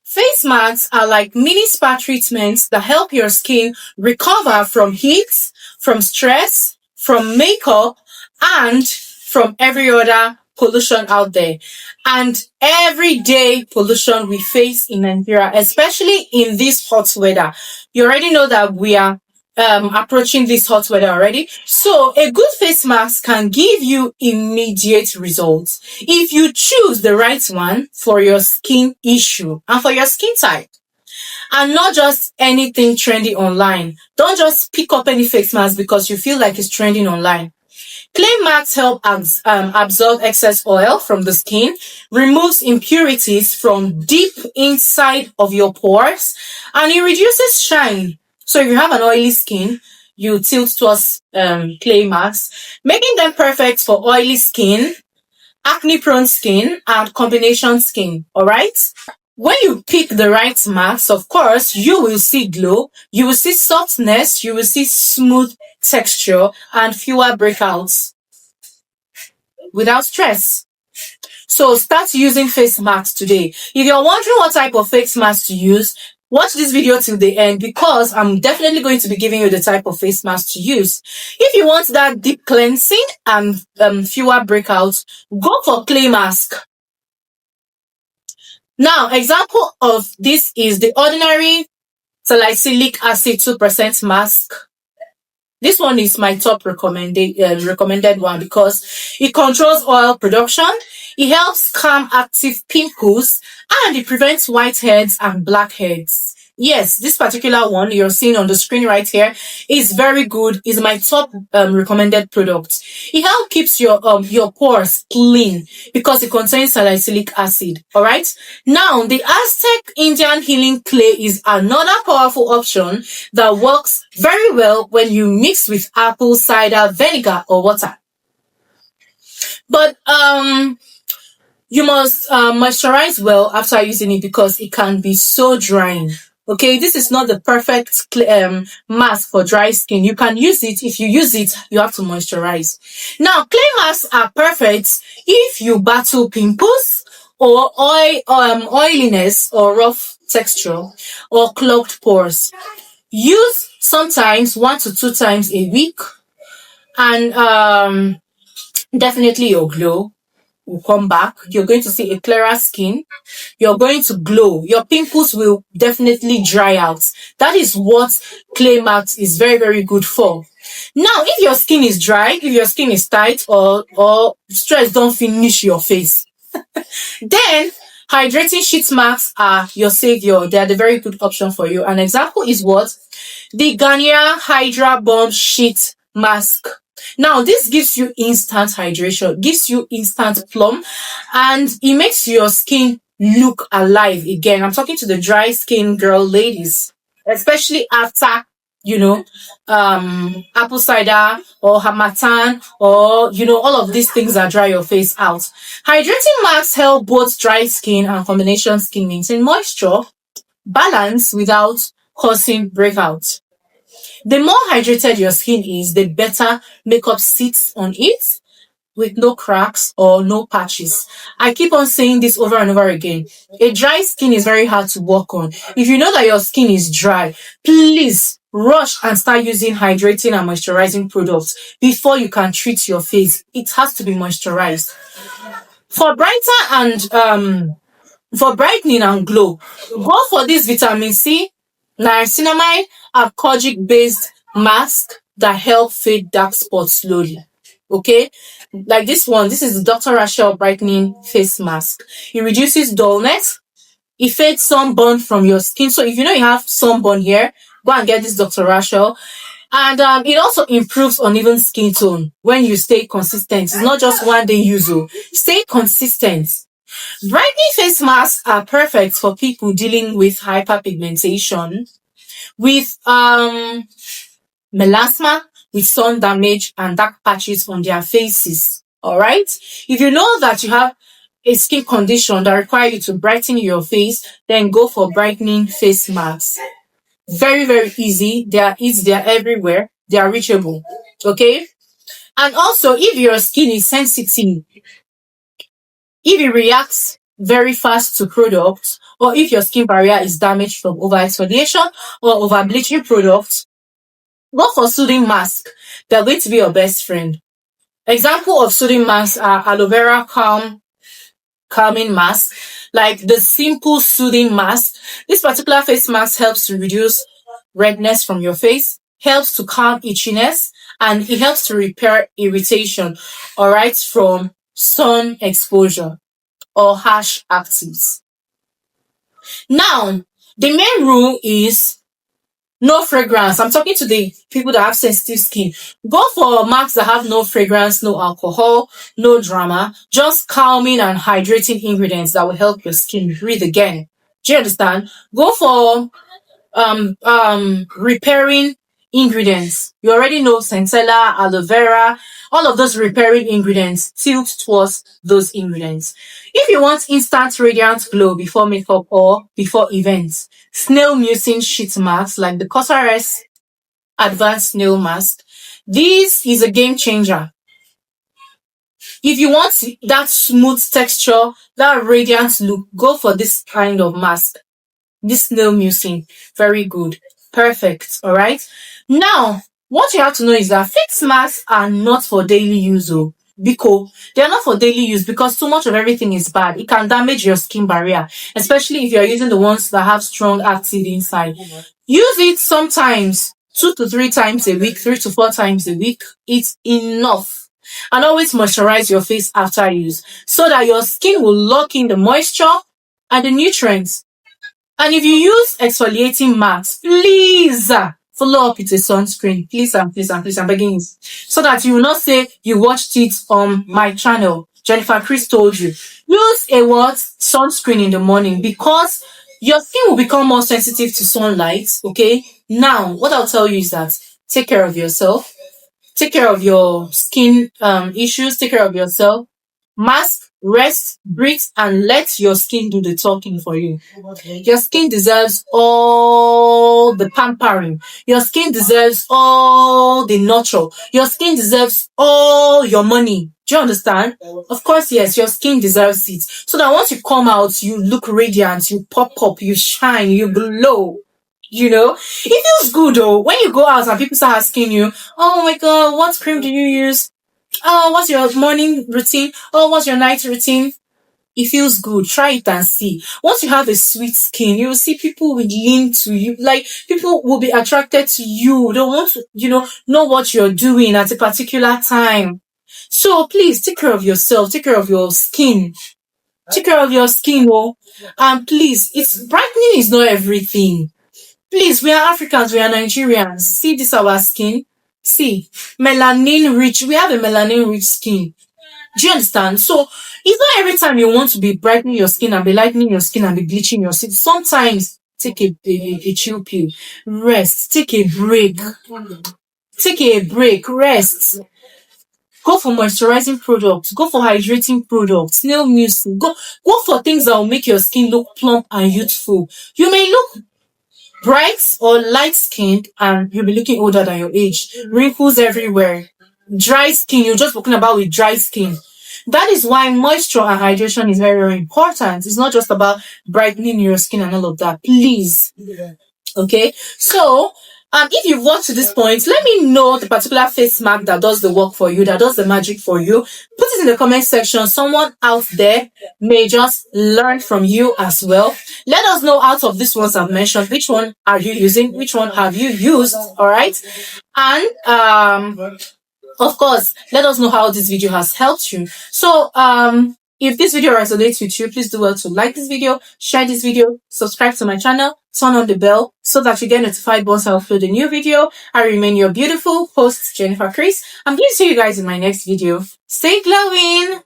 Face masks are like mini spa treatments that help your skin recover from heat, from stress, from makeup, and from every other pollution out there. And everyday pollution we face in Nigeria, especially in this hot weather. You already know that we are approaching this hot weather already. So a good face mask can give you immediate results if you choose the right one for your skin issue and for your skin type. And not just anything trendy online. Don't just pick up any face mask because you feel like it's trending online. Clay masks help absorb excess oil from the skin, removes impurities from deep inside of your pores, and it reduces shine. So if you have an oily skin, you tilt towards clay masks, making them perfect for oily skin, acne-prone skin, and combination skin. All right. When you pick the right mask, of course, you will see glow, you will see softness, you will see smooth texture, and fewer breakouts without stress. So start using face masks today. If you're wondering what type of face mask to use, watch this video till the end because I'm definitely going to be giving you the type of face mask to use. If you want that deep cleansing and fewer breakouts, go for clay mask. Now, example of this is the ordinary salicylic acid 2% mask. This one is my top recommended one because it controls oil production, it helps calm active pimples, and it prevents whiteheads and blackheads. Yes, this particular one you're seeing on the screen right here is very good. Is my top recommended product. It helps keeps your pores clean because it contains salicylic acid. All right. Now, the Aztec Indian healing clay is another powerful option that works very well when you mix with apple cider vinegar or water. But you must moisturize well after using it because it can be so drying. Okay, this is not the perfect mask for dry skin. You can use it. If you use it, you have to moisturize. Now, clay masks are perfect if you battle pimples or oiliness or rough texture or clogged pores. Use sometimes 1 to 2 times a week, and definitely your glow will come back. You're going to see a clearer skin. You're going to glow. Your pimples will definitely dry out. That is what clay mask is very, very good for. Now, if your skin is dry, if your skin is tight or stress don't finish your face, then hydrating sheet masks are your savior. They are the very good option for you. An example is what? The Garnier Hydra Bomb Sheet Mask. Now, this gives you instant hydration, gives you instant plump, and it makes your skin look alive again. I'm talking to the dry skin girl ladies, especially after, apple cider or harmattan or, all of these things that dry your face out. Hydrating masks help both dry skin and combination skin maintain moisture, balance without causing breakouts. The more hydrated your skin is, the better makeup sits on it with no cracks or no patches. I keep on saying this over and over again. A dry skin is very hard to work on. If you know that your skin is dry, please rush and start using hydrating and moisturizing products before you can treat your face. It has to be moisturized. For brightening and glow, go for this vitamin C, niacinamide, and kojic based mask that help fade dark spots slowly. Okay, like this one, this is the Dr. Rachel brightening face mask. It reduces dullness, it fades sunburn from your skin. So if you know you have sunburn here, go and get this Dr. Rachel. And it also improves uneven skin tone when you stay consistent. It's not just one day use. Stay consistent. Brightening face masks are perfect for people dealing with hyperpigmentation, with melasma, with sun damage and dark patches on their faces. All right. If you know that you have a skin condition that requires you to brighten your face, then go for brightening face masks. Very, very easy. They are everywhere. They are reachable. Okay. And also, if your skin is sensitive, if it reacts very fast to products, or if your skin barrier is damaged from over exfoliation or over bleaching products, go for soothing mask. They're going to be your best friend. Example of soothing masks are aloe vera calming mask, like the simple soothing mask. This particular face mask helps to reduce redness from your face, helps to calm itchiness, and it helps to repair irritation, all right, from sun exposure or harsh actives. Now, the main rule is no fragrance. I'm talking to the people that have sensitive skin. Go for masks that have no fragrance, no alcohol, no drama, just calming and hydrating ingredients that will help your skin breathe again. Do you understand? Go for repairing ingredients. You already know centella, aloe vera, all of those repairing ingredients. Tilt towards those ingredients. If you want instant radiant glow before makeup or before events, snail mucin sheet masks like the Cosrx advanced snail mask. This is a game changer. If you want that smooth texture, that radiant look, go for this kind of mask. This snail mucin, very good, perfect. All right. Now, what you have to know is that face masks are not for daily use, because they are not for daily use because too much of everything is bad. It can damage your skin barrier, especially if you are using the ones that have strong acid inside. Use it sometimes 2 to 3 times a week, 3 to 4 times a week. It's enough. And always moisturize your face after use so that your skin will lock in the moisture and the nutrients. And if you use exfoliating masks, please follow up with a sunscreen. Please and please and please, I'm begging you. So that you will not say you watched it on my channel. Jennifer Chris told you. Use a what? Sunscreen in the morning because your skin will become more sensitive to sunlight. Okay? Now, what I'll tell you is that take care of yourself. Take care of your skin issues. Take care of yourself. Mask, rest, breathe, and let your skin do the talking for you. Your skin deserves all the pampering. Your skin deserves all the nurture. Your skin deserves all your money. Do you understand? Of course, yes, your skin deserves it. So that once you come out, you look radiant, you pop up, you shine, you glow. You know, it feels good though. When you go out and people start asking you, oh my God, what cream do you use? Oh, what's your morning routine? Oh, what's your night routine? It feels good. Try it and see. Once you have a sweet skin, you will see people will lean to you. Like, people will be attracted to you. They want to, know what you're doing at a particular time. So please take care of yourself. Take care of your skin. Take care of your skin, and please, brightening is not everything. Please, we are Africans, we are Nigerians. See this our skin. See, melanin rich. We have a melanin rich skin. Do you understand? So it's not every time you want to be brightening your skin and be lightening your skin and be bleaching your skin. Sometimes take a chill pill. Rest. Take a break. Take a break. Rest. Go for moisturizing products. Go for hydrating products. Snail mucin. Go for things that will make your skin look plump and youthful. You may look bright or light skinned and you'll be looking older than your age. Wrinkles everywhere. Dry skin, you're just walking about with dry skin. That is why moisture and hydration is very, very important. It's not just about brightening your skin and all of that. Please. Okay? So, if you've watched to this point, let me know the particular face mask that does the work for you, that does the magic for you. Put it in the comment section. Someone out there may just learn from you as well. Let us know out of these ones I've mentioned, which one are you using? Which one have you used? All right. And, of course, let us know how this video has helped you. So, if this video resonates with you, please do well to like this video, share this video, subscribe to my channel, turn on the bell so that you get notified once I upload a new video. I remain your beautiful host, Jennifer Chris. I'm going to see you guys in my next video. Stay glowing!